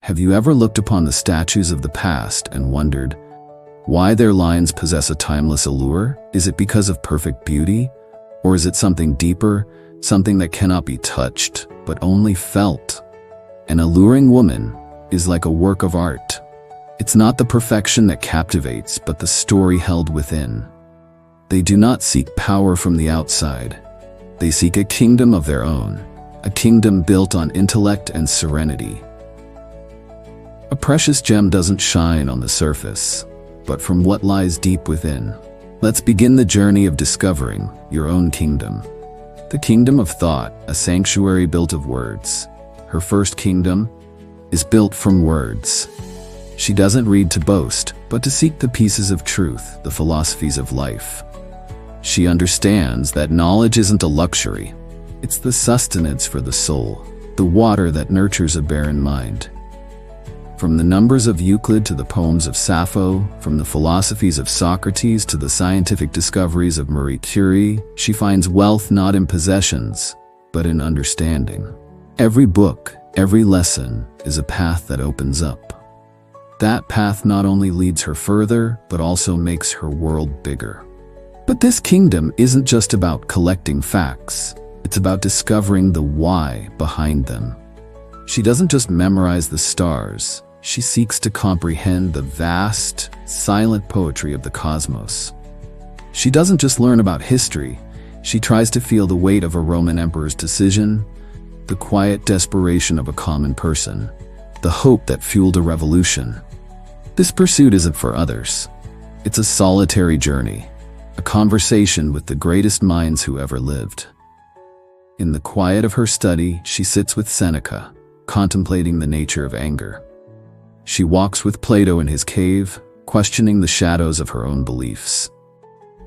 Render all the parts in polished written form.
Have you ever looked upon the statues of the past and wondered why their lines possess a timeless allure? Is it because of perfect beauty? Or is it something deeper, something that cannot be touched, but only felt? An alluring woman is like a work of art. It's not the perfection that captivates, but the story held within. They do not seek power from the outside. They seek a kingdom of their own, a kingdom built on intellect and serenity. A precious gem doesn't shine on the surface, but from what lies deep within. Let's begin the journey of discovering your own kingdom. The kingdom of thought, a sanctuary built of words. Her first kingdom is built from words. She doesn't read to boast, but to seek the pieces of truth, the philosophies of life. She understands that knowledge isn't a luxury. It's the sustenance for the soul, the water that nurtures a barren mind. From the numbers of Euclid to the poems of Sappho, from the philosophies of Socrates to the scientific discoveries of Marie Curie, she finds wealth not in possessions, but in understanding. Every book, every lesson is a path that opens up. That path not only leads her further, but also makes her world bigger. But this kingdom isn't just about collecting facts. It's about discovering the why behind them. She doesn't just memorize the stars. She seeks to comprehend the vast, silent poetry of the cosmos. She doesn't just learn about history. She tries to feel the weight of a Roman emperor's decision, the quiet desperation of a common person, the hope that fueled a revolution. This pursuit isn't for others. It's a solitary journey, a conversation with the greatest minds who ever lived. In the quiet of her study, she sits with Seneca, contemplating the nature of anger. She walks with Plato in his cave, questioning the shadows of her own beliefs.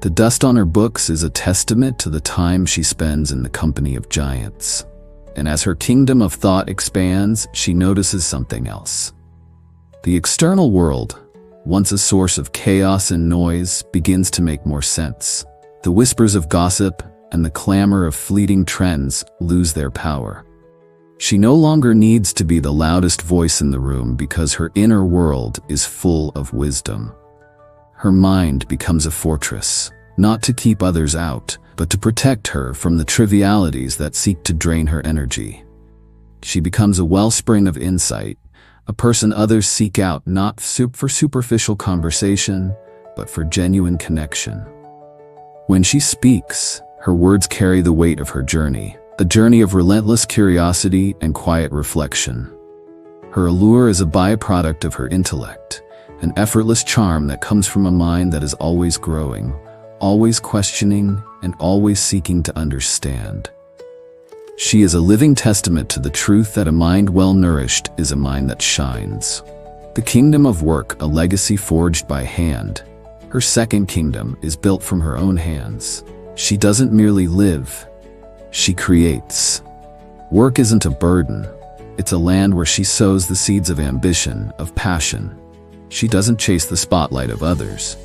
The dust on her books is a testament to the time she spends in the company of giants. And as her kingdom of thought expands, she notices something else. The external world, once a source of chaos and noise, begins to make more sense. The whispers of gossip and the clamor of fleeting trends lose their power. She no longer needs to be the loudest voice in the room because her inner world is full of wisdom. Her mind becomes a fortress, not to keep others out, but to protect her from the trivialities that seek to drain her energy. She becomes a wellspring of insight, a person others seek out not for superficial conversation, but for genuine connection. When she speaks, her words carry the weight of her journey, a journey of relentless curiosity and quiet reflection. Her allure is a byproduct of her intellect, an effortless charm that comes from a mind that is always growing, always questioning, and always seeking to understand. She is a living testament to the truth that a mind well-nourished is a mind that shines. The kingdom of work, a legacy forged by hand. Her second kingdom is built from her own hands. She doesn't merely live, she creates. Work isn't a burden. It's a land where she sows the seeds of ambition, of passion. She doesn't chase the spotlight of others.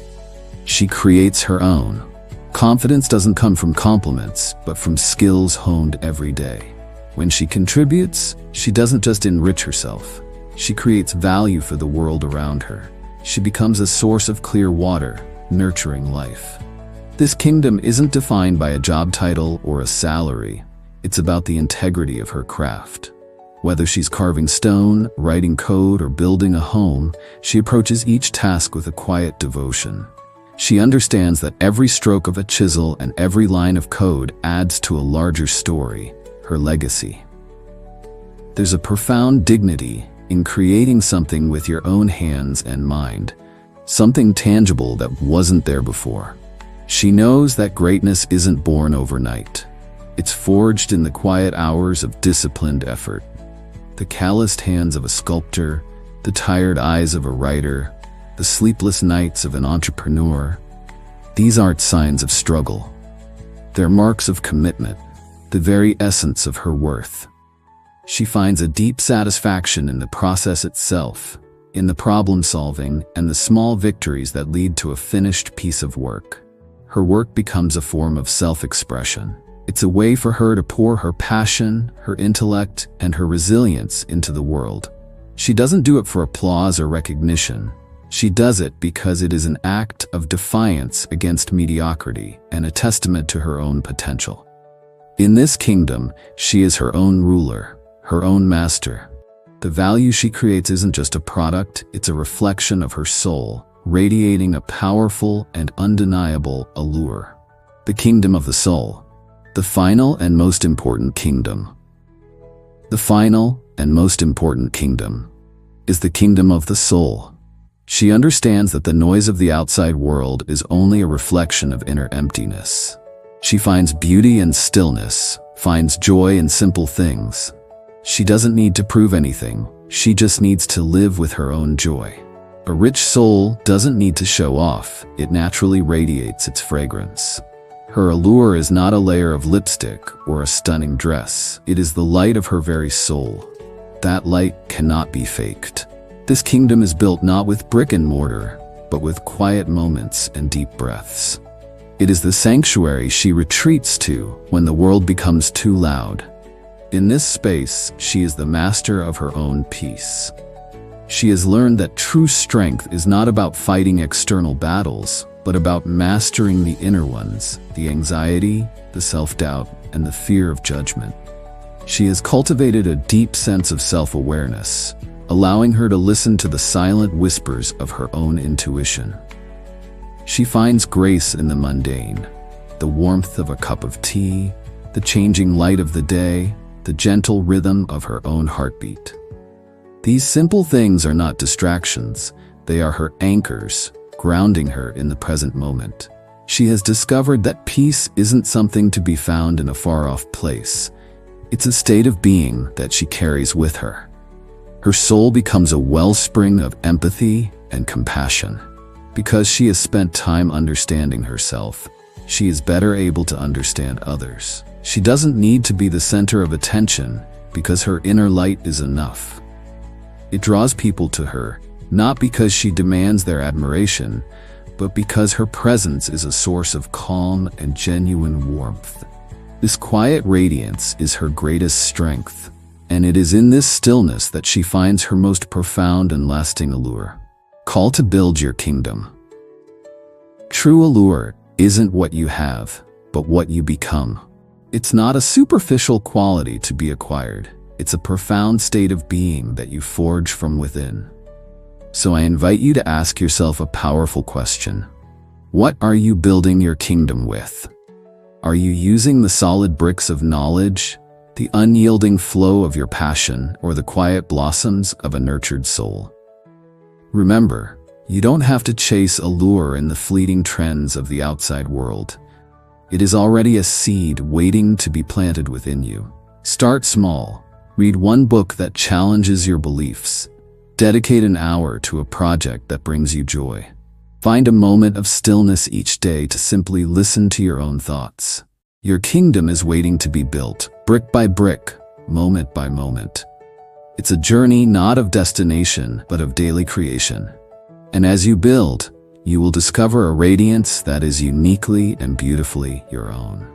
She creates her own. Confidence doesn't come from compliments, but from skills honed every day. When she contributes, she doesn't just enrich herself. She creates value for the world around her. She becomes a source of clear water, nurturing life. This kingdom isn't defined by a job title or a salary. It's about the integrity of her craft. Whether she's carving stone, writing code, or building a home, she approaches each task with a quiet devotion. She understands that every stroke of a chisel and every line of code adds to a larger story, her legacy. There's a profound dignity in creating something with your own hands and mind, something tangible that wasn't there before. She knows that greatness isn't born overnight. It's forged in the quiet hours of disciplined effort. The calloused hands of a sculptor, the tired eyes of a writer, the sleepless nights of an entrepreneur. These aren't signs of struggle. They're marks of commitment, the very essence of her worth. She finds a deep satisfaction in the process itself, in the problem solving and the small victories that lead to a finished piece of work. Her work becomes a form of self-expression. It's a way for her to pour her passion, her intellect, and her resilience into the world. She doesn't do it for applause or recognition. She does it because it is an act of defiance against mediocrity and a testament to her own potential. In this kingdom, she is her own ruler, her own master. The value she creates isn't just a product, it's a reflection of her soul, radiating a powerful and undeniable allure. The kingdom of the soul. The final and most important kingdom. The final and most important kingdom is the kingdom of the soul. She understands that the noise of the outside world is only a reflection of inner emptiness. She finds beauty in stillness, finds joy in simple things. She doesn't need to prove anything, she just needs to live with her own joy. A rich soul doesn't need to show off, it naturally radiates its fragrance. Her allure is not a layer of lipstick or a stunning dress, it is the light of her very soul. That light cannot be faked. This kingdom is built not with brick and mortar, but with quiet moments and deep breaths. It is the sanctuary she retreats to when the world becomes too loud. In this space, she is the master of her own peace. She has learned that true strength is not about fighting external battles, but about mastering the inner ones, the anxiety, the self-doubt, and the fear of judgment. She has cultivated a deep sense of self-awareness, allowing her to listen to the silent whispers of her own intuition. She finds grace in the mundane, the warmth of a cup of tea, the changing light of the day, the gentle rhythm of her own heartbeat. These simple things are not distractions, they are her anchors, grounding her in the present moment. She has discovered that peace isn't something to be found in a far-off place. It's a state of being that she carries with her. Her soul becomes a wellspring of empathy and compassion. Because she has spent time understanding herself, she is better able to understand others. She doesn't need to be the center of attention because her inner light is enough. It draws people to her, not because she demands their admiration, but because her presence is a source of calm and genuine warmth. This quiet radiance is her greatest strength, and it is in this stillness that she finds her most profound and lasting allure. Call to build your kingdom. True allure isn't what you have, but what you become. It's not a superficial quality to be acquired. It's a profound state of being that you forge from within. So I invite you to ask yourself a powerful question. What are you building your kingdom with? Are you using the solid bricks of knowledge, the unyielding flow of your passion, or the quiet blossoms of a nurtured soul? Remember, you don't have to chase allure in the fleeting trends of the outside world. It is already a seed waiting to be planted within you. Start small. Read one book that challenges your beliefs. Dedicate an hour to a project that brings you joy. Find a moment of stillness each day to simply listen to your own thoughts. Your kingdom is waiting to be built, brick by brick, moment by moment. It's a journey not of destination, but of daily creation. And as you build, you will discover a radiance that is uniquely and beautifully your own.